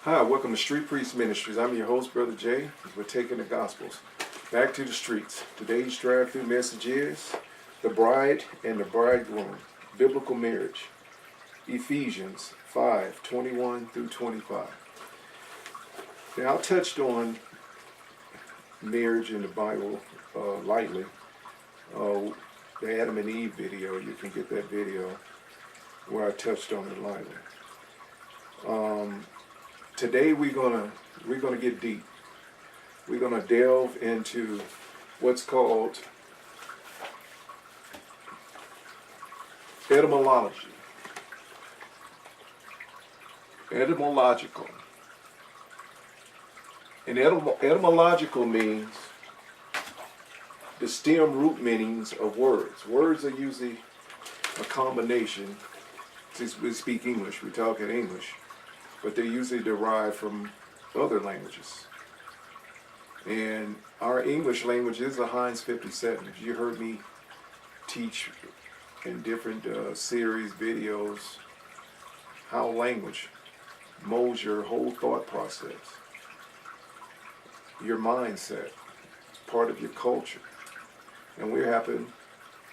Hi, welcome to Street Priest Ministries. I'm your host, Brother Jay. We're taking the Gospels back to the streets. Today's drive-through message is the bride and the bridegroom, biblical marriage. Ephesians 5:21 through 25. Now, I touched on marriage in the Bible lightly. The Adam and Eve video, you can get that video where I touched on it lightly. Today we're gonna get deep. We're gonna delve into what's called etymology. Etymological. And etymological means the stem root meanings of words. Words are usually a combination. Since we speak English, we talk in English, but they usually derive from other languages. And our English language is a Heinz 57. You heard me teach in different series, videos, how language molds your whole thought process, your mindset, part of your culture. And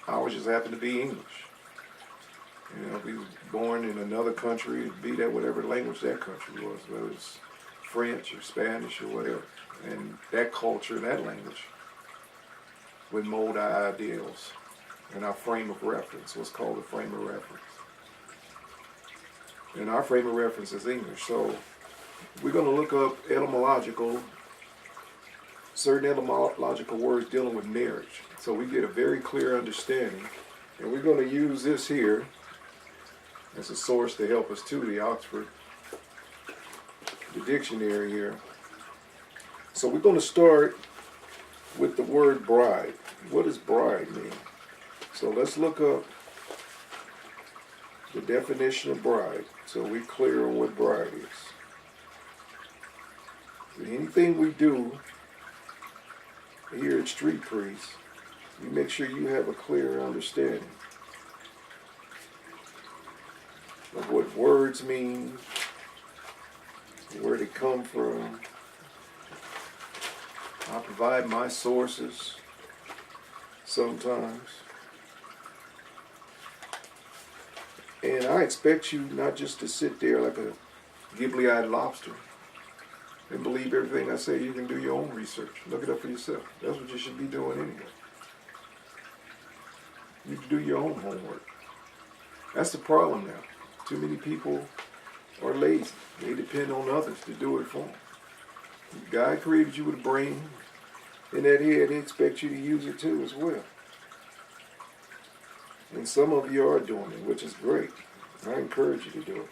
ours just happen to be English. You know, we was born in another country, be that whatever language that country was, whether it's French or Spanish or whatever. And that culture and that language would mold our ideals and our frame of reference, what's called a frame of reference. And our frame of reference is English. So we're going to look up certain etymological words dealing with marriage. So we get a very clear understanding. And we're going to use this here as a source to help us too, the Oxford, the dictionary here. So we're going to start with the word bride. What does bride mean? So let's look up the definition of bride so we're clear on what bride is. Anything we do here at Street Priest, you make sure you have a clear understanding of what words mean, where they come from. I provide my sources sometimes. And I expect you not just to sit there like a gibbly-eyed lobster and believe everything I say. You can do your own research. Look it up for yourself. That's what you should be doing anyway. You can do your own homework. That's the problem now. Too many people are lazy. They depend on others to do it for them. God created you with a brain in that head. He expects you to use it too as well. And some of you are doing it, which is great. I encourage you to do it.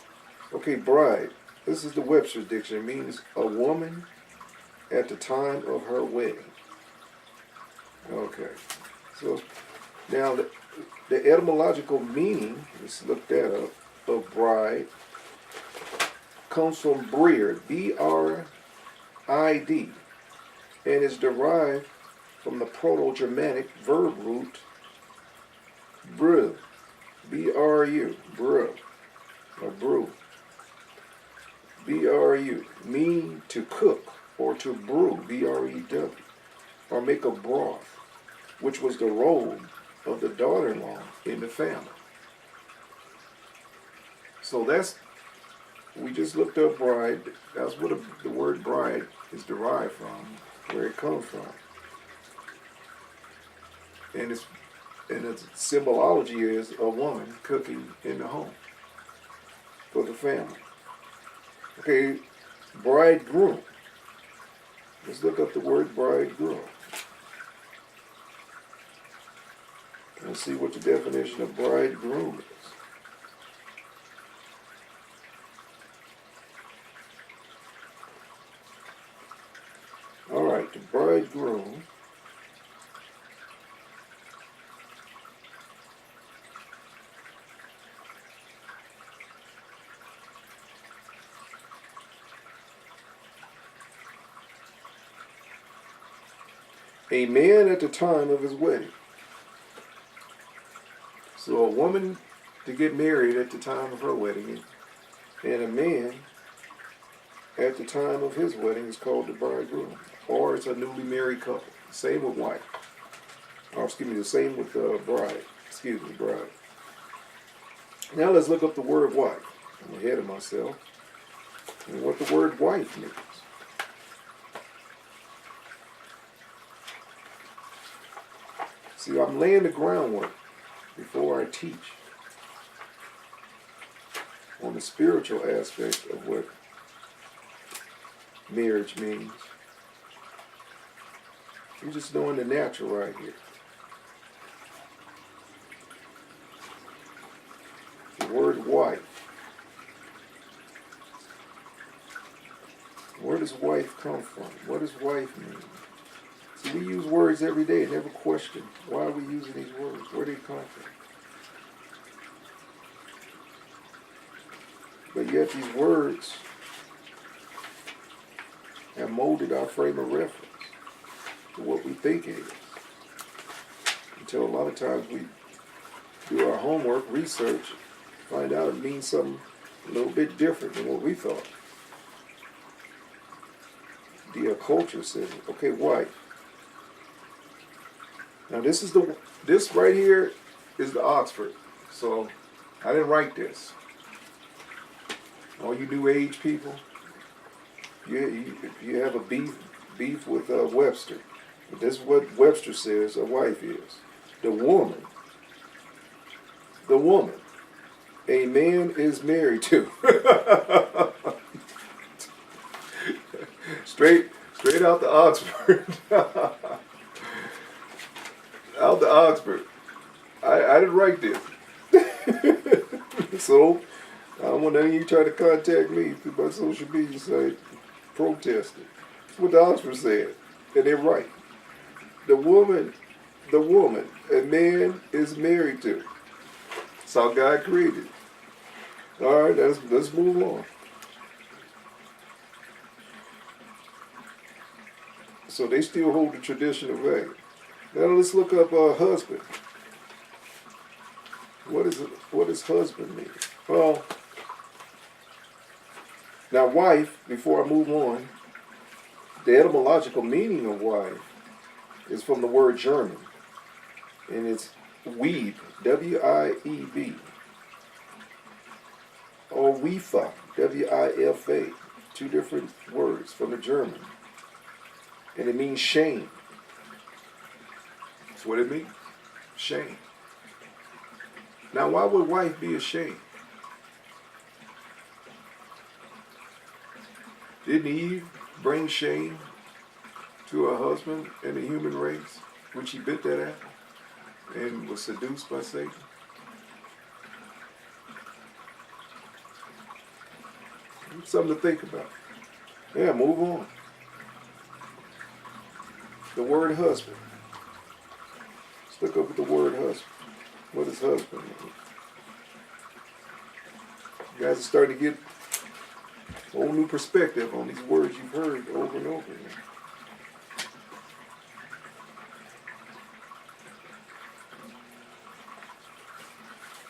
Okay, bride. This is the Webster's Dictionary. It means a woman at the time of her wedding. Okay. So now the etymological meaning, let's look that up, of bride comes from brid, B-R-I-D, and is derived from the Proto-Germanic verb root brew, B-R-U, brew, or brew, B-R-U, mean to cook or to brew, B-R-E-W, or make a broth, which was the role of the daughter-in-law in the family. So we just looked up bride. That's what the word bride is derived from, where it comes from. And its symbology is a woman cooking in the home for the family. Okay, bridegroom. Let's look up the word bridegroom and see what the definition of bridegroom is. All right, the bridegroom a man at the time of his wedding. So a woman to get married at the time of her wedding, and a man at the time of his wedding is called the bridegroom, or it's a newly married couple. Same with wife. Or excuse me, the same with bride. Excuse me, bride. Now let's look up the word wife. I'm ahead of myself. And what the word wife means. See, I'm laying the groundwork before I teach on the spiritual aspect of what marriage means. You're just doing the natural right here. The word wife. Where does wife come from? What does wife mean? See, we use words every day and never question why are we using these words? Where do they come from? But yet these words have molded our frame of reference to what we think it is. Until a lot of times we do our homework, research, find out it means something a little bit different than what we thought. The culture says, okay, wife. Now this right here is the Oxford. So I didn't write this. All you new age people, you have a beef with Webster. But this is what Webster says a wife is. The woman a man is married to. Straight out the Oxford. Out the Oxford. I didn't write this. So I don't want any of you try to contact me through my social media site protesting. That's what the Oxford said. And they're right. The woman a man is married to. That's how God created it. All right, let's move on. So they still hold the tradition of value. Now let's look up husband. What does husband mean? Well, now wife, before I move on, the etymological meaning of wife is from the word German. And it's Weib, W-I-E-B. Or Wifa, W-I-F-A. Two different words from the German. And it means shame. That's what it means. Shame. Now, why would wife be ashamed? Didn't Eve bring shame to her husband and the human race when she bit that apple and was seduced by Satan? Something to think about. Yeah, move on. The word husband. Let's look up at the word husband. What does husband mean? You guys are starting to get a whole new perspective on these words you've heard over and over again.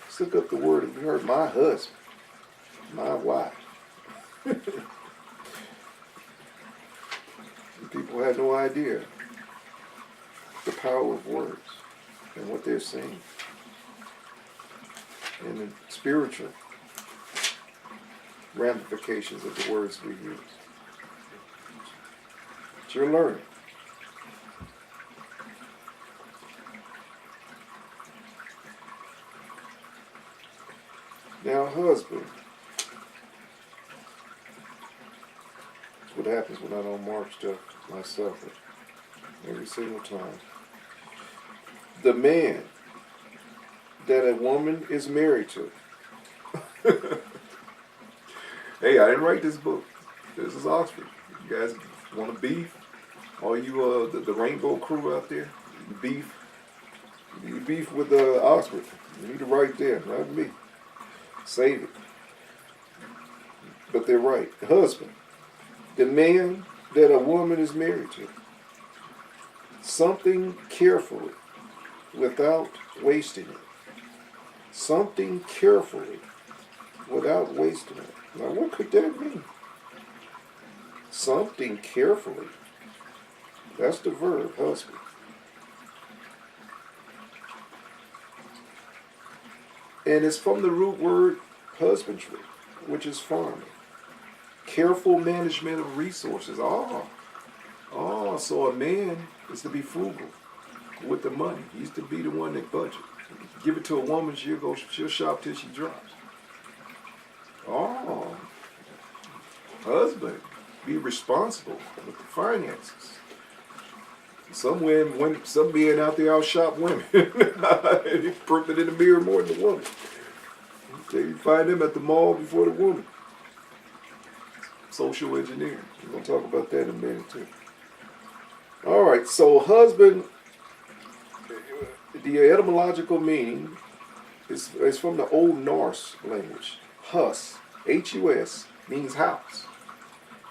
Let's look up the word. You heard my husband, my wife. People have no idea the power of words and what they're saying and the spiritual ramifications of the words we use. But you're learning. Now, husband. That's what happens when I don't mark stuff myself every single time. The man that a woman is married to. Hey, I didn't write this book. This is Oxford. You guys want to beef? All you the Rainbow crew out there, you beef with Oxford. You need to write there, not me. Save it. But they're right. Husband. The man that a woman is married to. Something carefully without wasting it. Something carefully without wasting it. Now, what could that mean? something carefully. That's the verb, husband. And it's from the root word husbandry, which is farming. Careful management of resources. So a man is to be frugal with the money. He's to be the one that budgets. Give it to a woman, she'll shop till she drops. Oh, husband, be responsible with the finances. Some men out there outshop women. They put it in the mirror more than the woman. You find them at the mall before the woman. Social engineering. We're going to talk about that in a minute too. All right, so husband, the etymological meaning is from the Old Norse language. Hus, H-U-S, means house.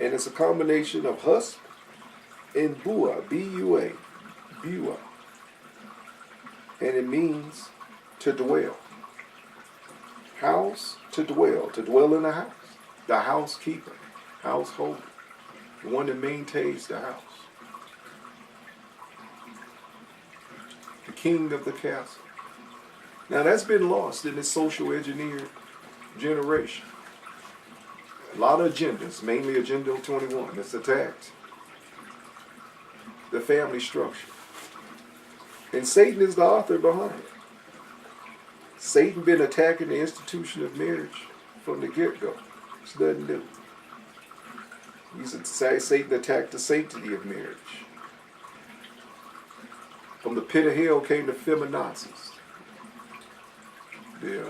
And it's a combination of husp and bua, B-U-A, bua. And it means to dwell. House, to dwell in a house. The housekeeper, householder, the one that maintains the house. The king of the castle. Now that's been lost in this social engineered generation. A lot of agendas, mainly Agenda 21, that's attacked the family structure. And Satan is the author behind it. Satan been attacking the institution of marriage from the get-go. It's nothing new. Satan attacked the sanctity of marriage. From the pit of hell came the feminazis. The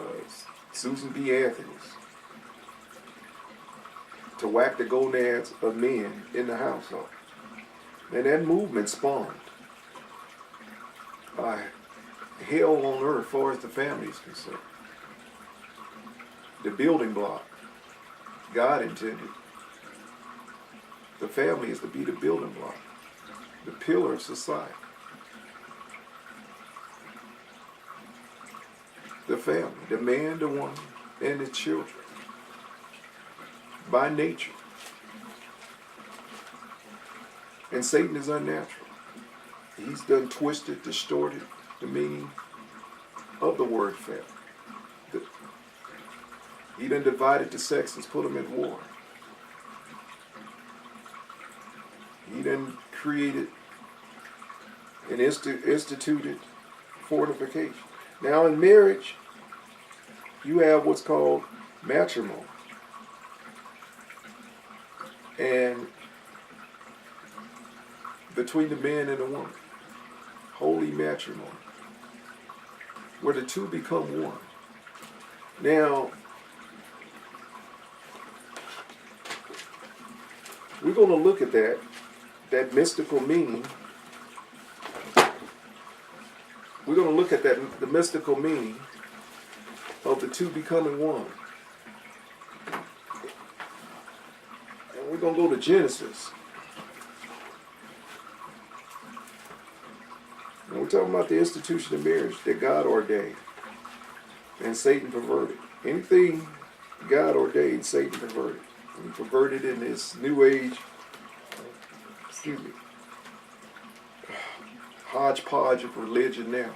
Susan B. Anthony's. To whack the gonads of men in the household. And that movement spawned hell on earth as far as the family is concerned. The building block God intended. The family is to be the building block, the pillar of society. The family, the man, the woman, and the children. By nature. And Satan is unnatural. He's done twisted, distorted the meaning of the word family. He done divided the sexes, put them at war. He done created and instituted fortification. Now in marriage, you have what's called matrimony. And between the man and the woman, holy matrimony, where the two become one. Now, we're going to look at that mystical meaning. We're going to look at the mystical meaning of the two becoming one. And we're going to go to Genesis. And we're talking about the institution of marriage that God ordained and Satan perverted. Anything God ordained, Satan perverted. And he perverted in this new age, hodgepodge of religion now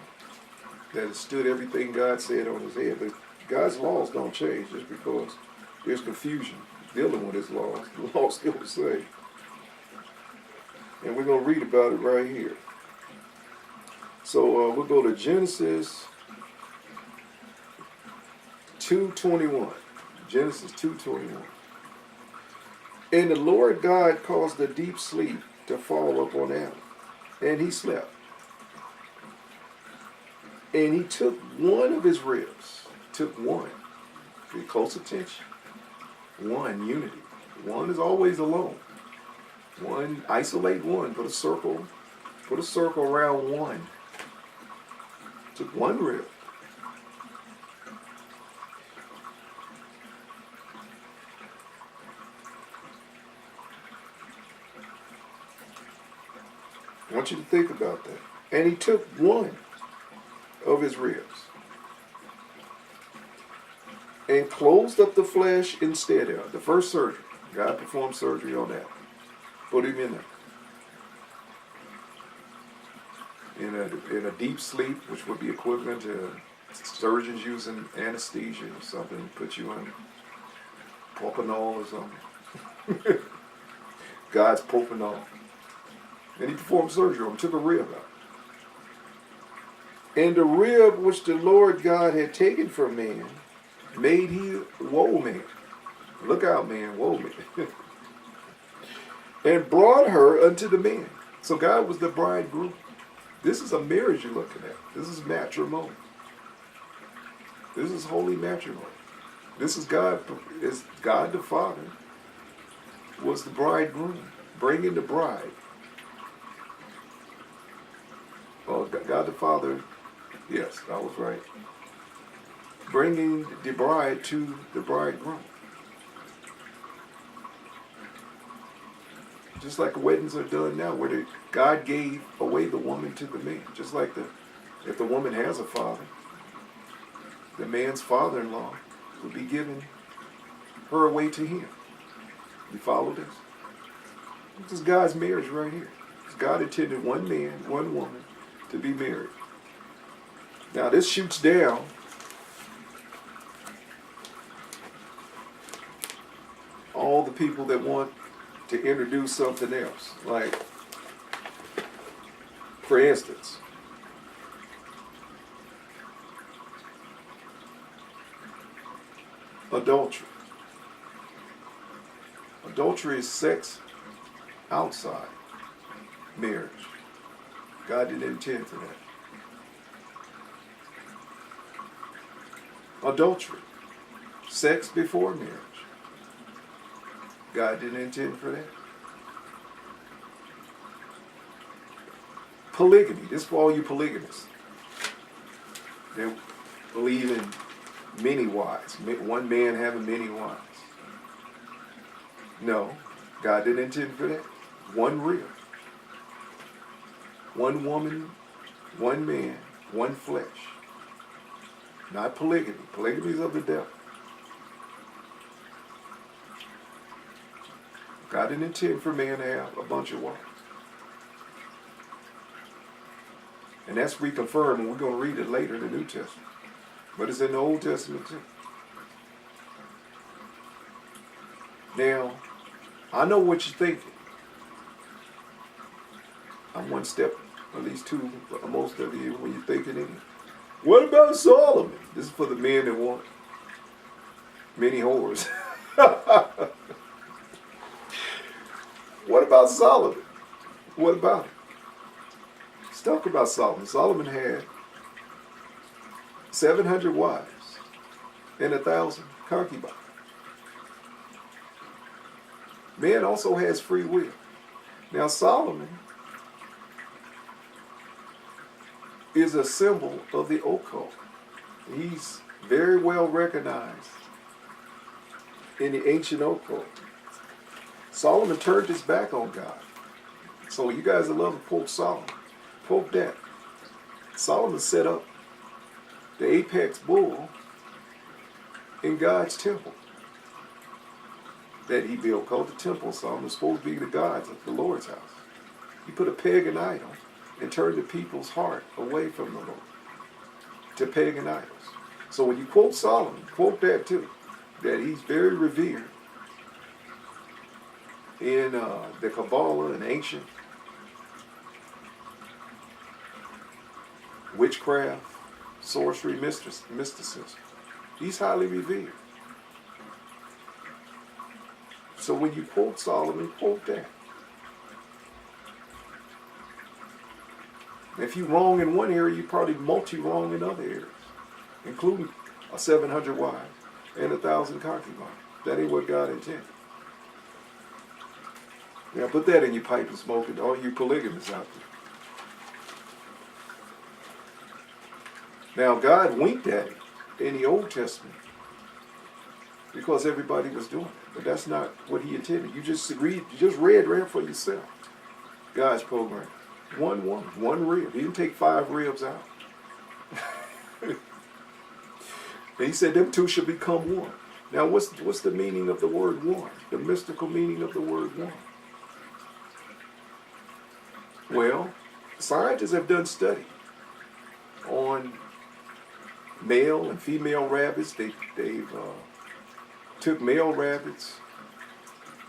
that has stood everything God said on his head. But God's laws don't change just because there's confusion dealing with his laws. The law's still the same. And we're going to read about it right here. So we'll go to Genesis 2:21. Genesis 2:21. And the Lord God caused a deep sleep to fall upon Adam, and he slept. And he took one of his ribs, took one. Pay close attention. One, unity. One is always alone. One, isolate one. Put a circle around one. Took one rib. I want you to think about that. And he took one of his ribs and closed up the flesh instead of the first surgery. God performed surgery on that. Put him in a deep sleep, which would be equivalent to surgeons using anesthesia or something. Put you in propanol or something. God's propanol. And he performed surgery on him, took a rib out. And the rib which the Lord God had taken from man, made he, woe man. Look out, man, woe man. And brought her unto the man. So God was the bridegroom. This is a marriage you're looking at. This is matrimony. This is holy matrimony. This is God the Father was the bridegroom, bringing the bride. Oh, God the Father, yes, I was right. Bringing the bride to the bridegroom. Just like weddings are done now, where God gave away the woman to the man. Just like if the woman has a father, the man's father-in-law would be giving her away to him. You follow this? This is God's marriage right here. God intended one man, one woman to be married. Now this shoots down all the people that want to introduce something else. Like, for instance, adultery. Adultery is sex outside marriage. God didn't intend for that. Adultery. Sex before marriage. God didn't intend for that. Polygamy. This is for all you polygamists. They believe in many wives. One man having many wives. No. God didn't intend for that. One rib. One woman, one man, one flesh. Not polygamy. Polygamy is of the devil. God didn't intend for man to have a bunch of wives. And that's reconfirmed, and we're going to read it later in the New Testament. But it's in the Old Testament too. Now, I know what you're thinking. I'm one step, at least two, for most of you, when you're thinking in. What about Solomon? This is for the men that want many whores. What about Solomon? What about him? Let's talk about Solomon. Solomon had 700 wives and 1,000 concubines. Man also has free will. Now Solomon is a symbol of the occult. He's very well recognized in the ancient occult. Solomon turned his back on God. So you guys that love to quote Solomon, quote that. Solomon set up the apex bull in God's temple that he built, called the temple. Solomon was supposed to be the gods of the Lord's house. He put a pagan idol and turned the people's heart away from the Lord to pagan idols. So when you quote Solomon, quote that too, that he's very revered in the Kabbalah and ancient witchcraft, sorcery, mysticism. He's highly revered. So when you quote Solomon, quote that. If you're wrong in one area, you're probably multi-wrong in other areas, including 700 wives and 1,000 concubines. That ain't what God intended. Now put that in your pipe and smoke it, all you polygamists out there. Now God winked at it in the Old Testament because everybody was doing it. But that's not what he intended. You just read right for yourself. God's program. One woman, one rib. He didn't take 5 ribs out. And he said them two should become one. Now what's the meaning of the word one? The mystical meaning of the word one. Well, scientists have done study on male and female rabbits. They've took male rabbits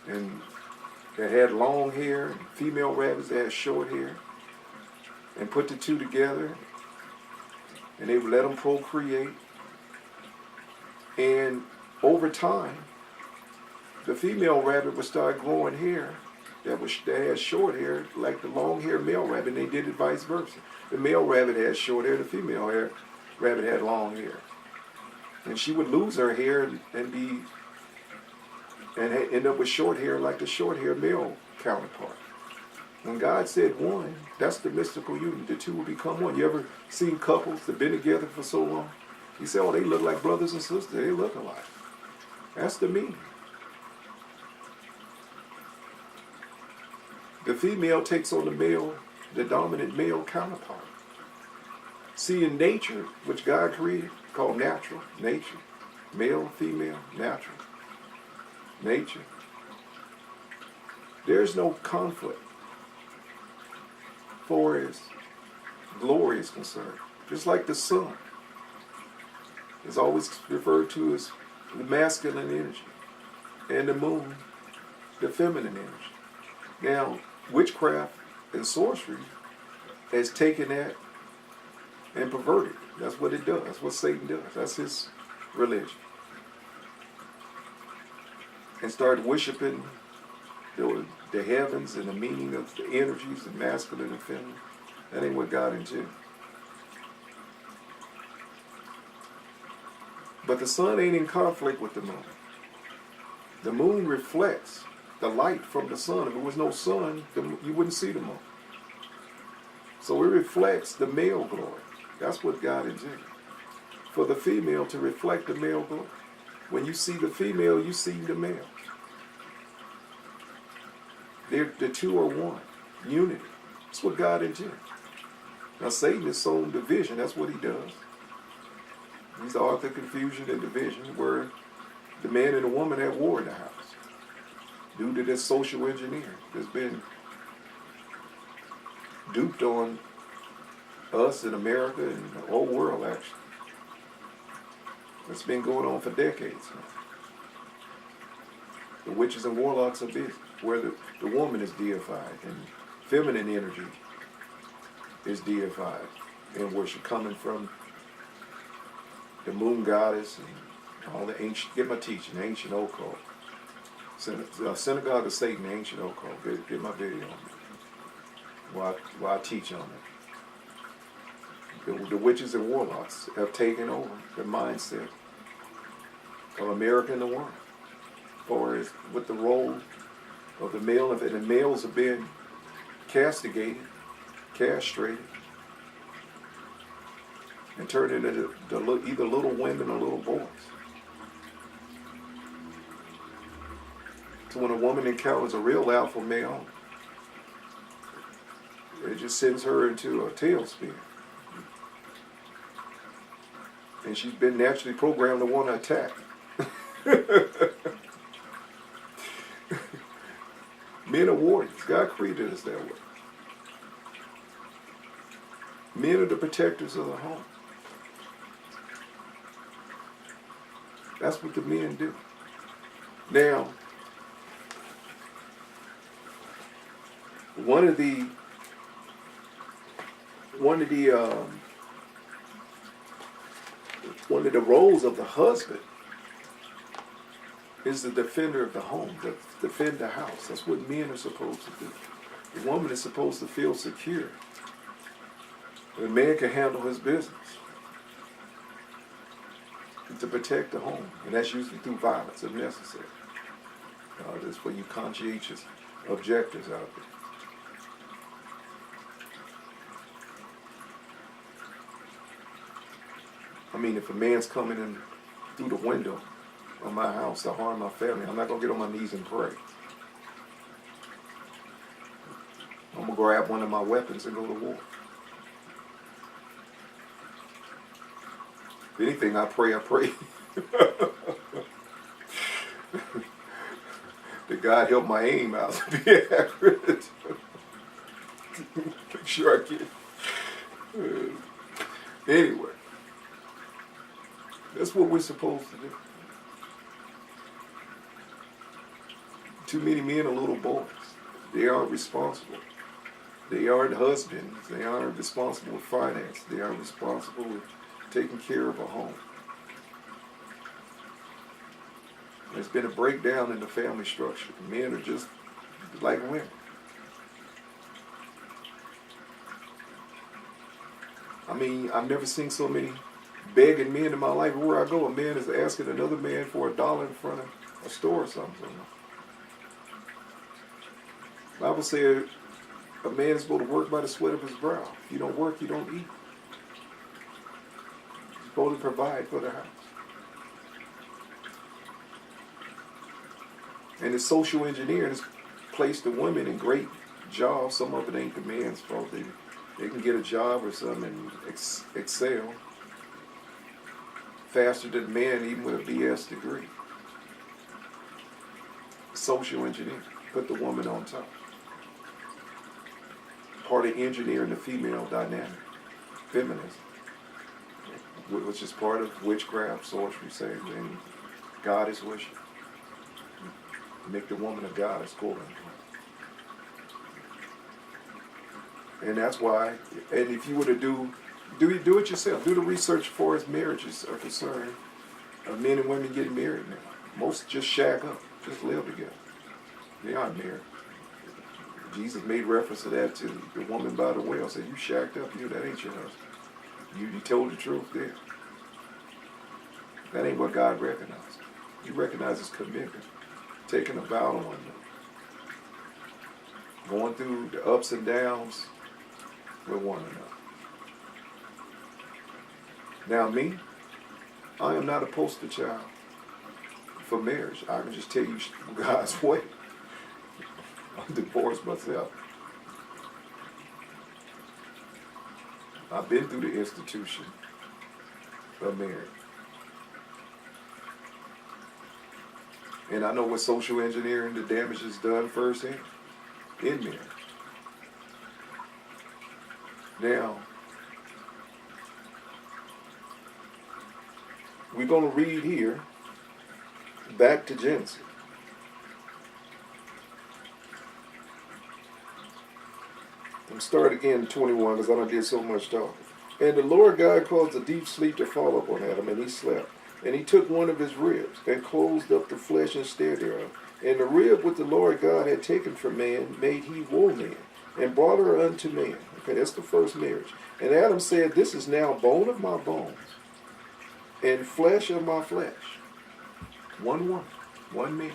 and that had long hair and female rabbits that had short hair and put the two together, and they would let them procreate. And over time, the female rabbit would start growing hair that had short hair, like the long-haired male rabbit, and they did it vice versa. The male rabbit had short hair, the female rabbit had long hair. And she would lose her hair and end up with short hair like the short-haired male counterpart. When God said one, that's the mystical union. The two will become one. You ever seen couples that have been together for so long? You say, oh, they look like brothers and sisters. They look alike. That's the meaning. The female takes on the dominant male counterpart. See, in nature, which God created, called natural, nature, male, female, natural, nature, there's no conflict for as glory is concerned. Just like the sun is always referred to as the masculine energy, and the moon, the feminine energy. Now, witchcraft and sorcery has taken that and perverted it. That's what it does. That's what Satan does. That's his religion. And started worshiping the heavens and the meaning of the energies, the masculine and feminine. That ain't what God intended. But the sun ain't in conflict with the moon. The moon reflects the light from the sun. If there was no sun, you wouldn't see the moon. So it reflects the male glory. That's what God intended. For the female to reflect the male glory. When you see the female, you see the male. The two are one. Unity. That's what God intended. Now Satan is sown division. That's what he does. He's the author of confusion and division, where the man and the woman have war in the house due to this social engineering that's been duped on us in America and the whole world, actually. It's been going on for decades now. The witches and warlocks are busy, where the woman is deified and feminine energy is deified in worship, coming from the moon goddess and all the ancient, get my teaching, ancient occult. Synagogue of Satan, ancient occult. Get my video on it. While I teach on it. The witches and warlocks have taken over the mindset of America and the world. As far as with the role of the male, and the males have been castigated, castrated, and turned into either little women or little boys. So when a woman encounters a real alpha male, it just sends her into a tailspin. And she's been naturally programmed to want to attack. Men are warriors. God created us that way. Men are the protectors of the home. That's what the men do. Now, one of the roles of the husband is the defender of the home, to defend the house. That's what men are supposed to do. The woman is supposed to feel secure. The man can handle his business to protect the home, and that's usually through violence if necessary. That's for you conscientious objectors out there. I mean, if a man's coming in through the window of my house to harm my family, I'm not going to get on my knees and pray. I'm going to grab one of my weapons and go to war. If anything, I pray. That God help my aim out to be accurate. Make sure I get it. Anyway, that's what we're supposed to do. Too many men are little boys. They aren't responsible. They aren't husbands. They aren't responsible with finance. They aren't responsible with taking care of a home. There's been a breakdown in the family structure. Men are just like women. I mean, I've never seen so many begging men in my life. Where I go, a man is asking another man for $1 in front of a store or something. The Bible said a man is supposed to work by the sweat of his brow. If you don't work, you don't eat. He's supposed to provide for the house. And the social engineering has placed the women in great jobs. Some of it ain't the man's fault. They can get a job or something and excel faster than men, even with a BS degree. Social engineering. Put the woman on top. Part of engineering the female dynamic. Feminism. Which is part of witchcraft, sorcery, same thing. Goddess worship. Make the woman a goddess, quote unquote. And that's why, and if you were to do it yourself. Do the research as far as marriages are concerned. Men and women getting married now. Most just shack up, just live together. They aren't married. Jesus made reference to that to the woman by the well. Said, you shacked up, that ain't your husband. You told the truth there. That ain't what God recognizes. He recognizes commitment. Taking a vow to one another. Going through the ups and downs with one another. Now me, I am not a poster child for marriage. I can just tell you God's way. I'm divorced myself. I've been through the institution of marriage. And I know what social engineering, the damage is done firsthand in marriage. Now, we're going to read here, back to Genesis. I'm start again in 21 because I done did so much talking. And the Lord God caused a deep sleep to fall upon Adam, and he slept. And he took one of his ribs, and closed up the flesh instead thereof. And the rib which the Lord God had taken from man made he woman, and brought her unto man. Okay, that's the first marriage. And Adam said, this is now bone of my bones, and flesh of my flesh. One woman, one man.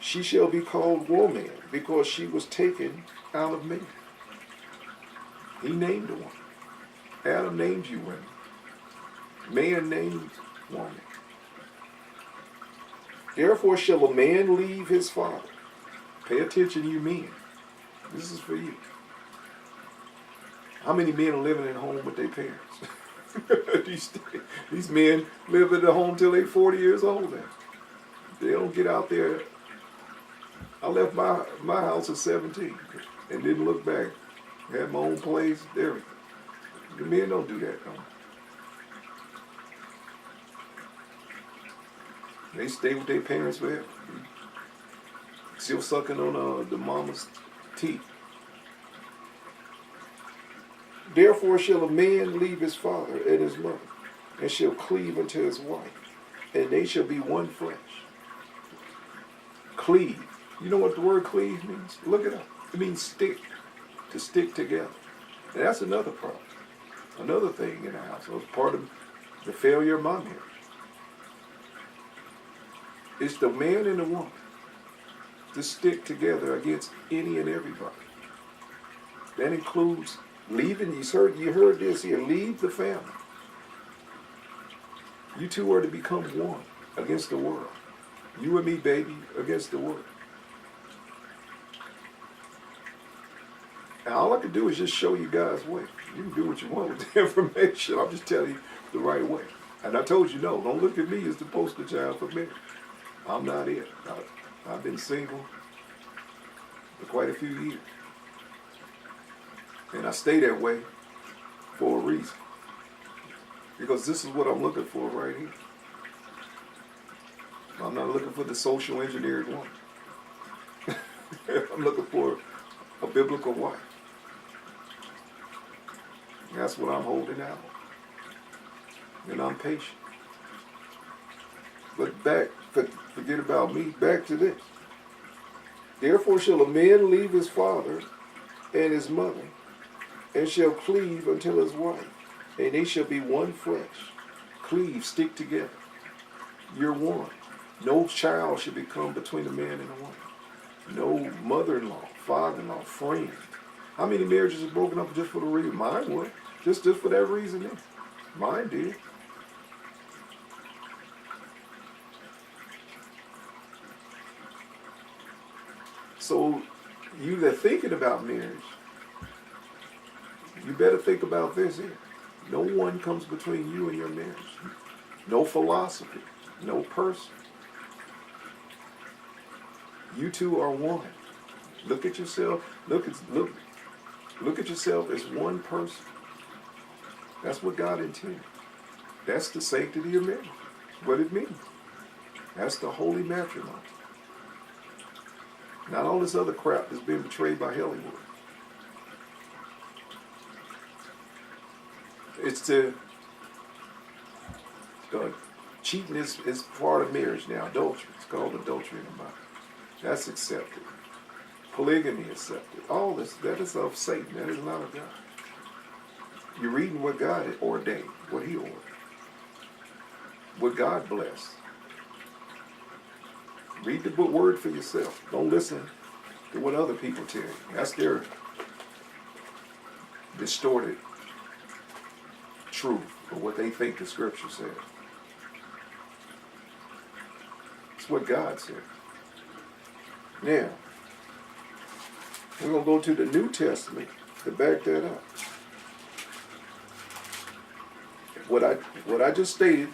She shall be called woman, because she was taken out of man. He named the woman. Adam named you women. Man named woman. Therefore shall a man leave his father. Pay attention, you men. This is for you. How many men are living at home with their parents? these men live at the home till they're 40 years old now. They don't get out there. I left my house at 17 and didn't look back. Had my own place, everything. The men don't do that, no. They stay with their parents forever. Still sucking on the mama's teeth. Therefore shall a man leave his father and his mother, and shall cleave unto his wife, and they shall be one flesh. Cleave. You know what the word cleave means? Look it up. It means stick. To stick together. And that's another problem. Another thing in the house. It was part of the failure of my marriage. It's the man and the woman to stick together against any and everybody. That includes leaving. You heard this here. Leave the family. You two are to become one against the world. You and me, baby, against the world. And all I can do is just show you God's way. You can do what you want with the information. I'm just telling you the right way. And I told you, no, don't look at me as the poster child for marriage. I'm not it. I've been single for quite a few years. And I stay that way for a reason. Because this is what I'm looking for right here. I'm not looking for the social engineered one. I'm looking for a biblical wife. That's what I'm holding out. And I'm patient. But forget about me, back to this. Therefore shall a man leave his father and his mother, and shall cleave unto his wife, and they shall be one flesh. Cleave, stick together. You're one. No child should become between a man and a woman. No mother-in-law, father-in-law, friend. How many marriages are broken up just for the reason? Mine was. Just for that reason there. Mine did. So you that thinking about marriage, you better think about this here. No one comes between you and your marriage. No philosophy. No person. You two are one. Look at yourself. Look at yourself as one person. That's what God intended. That's the sanctity of marriage. What it means. That's the holy matrimony. Not all this other crap that's been betrayed by Hollywood. It's cheating is part of marriage now. Adultery. It's called adultery in the Bible. That's accepted. Polygamy accepted. All this, that is of Satan. That is not of God. You're reading what God ordained, what he ordered. What God blessed. Read the word for yourself. Don't listen to what other people tell you. That's their distorted truth or what they think the scripture says. It's what God said. Now, we're going to go to the New Testament to back that up. What I just stated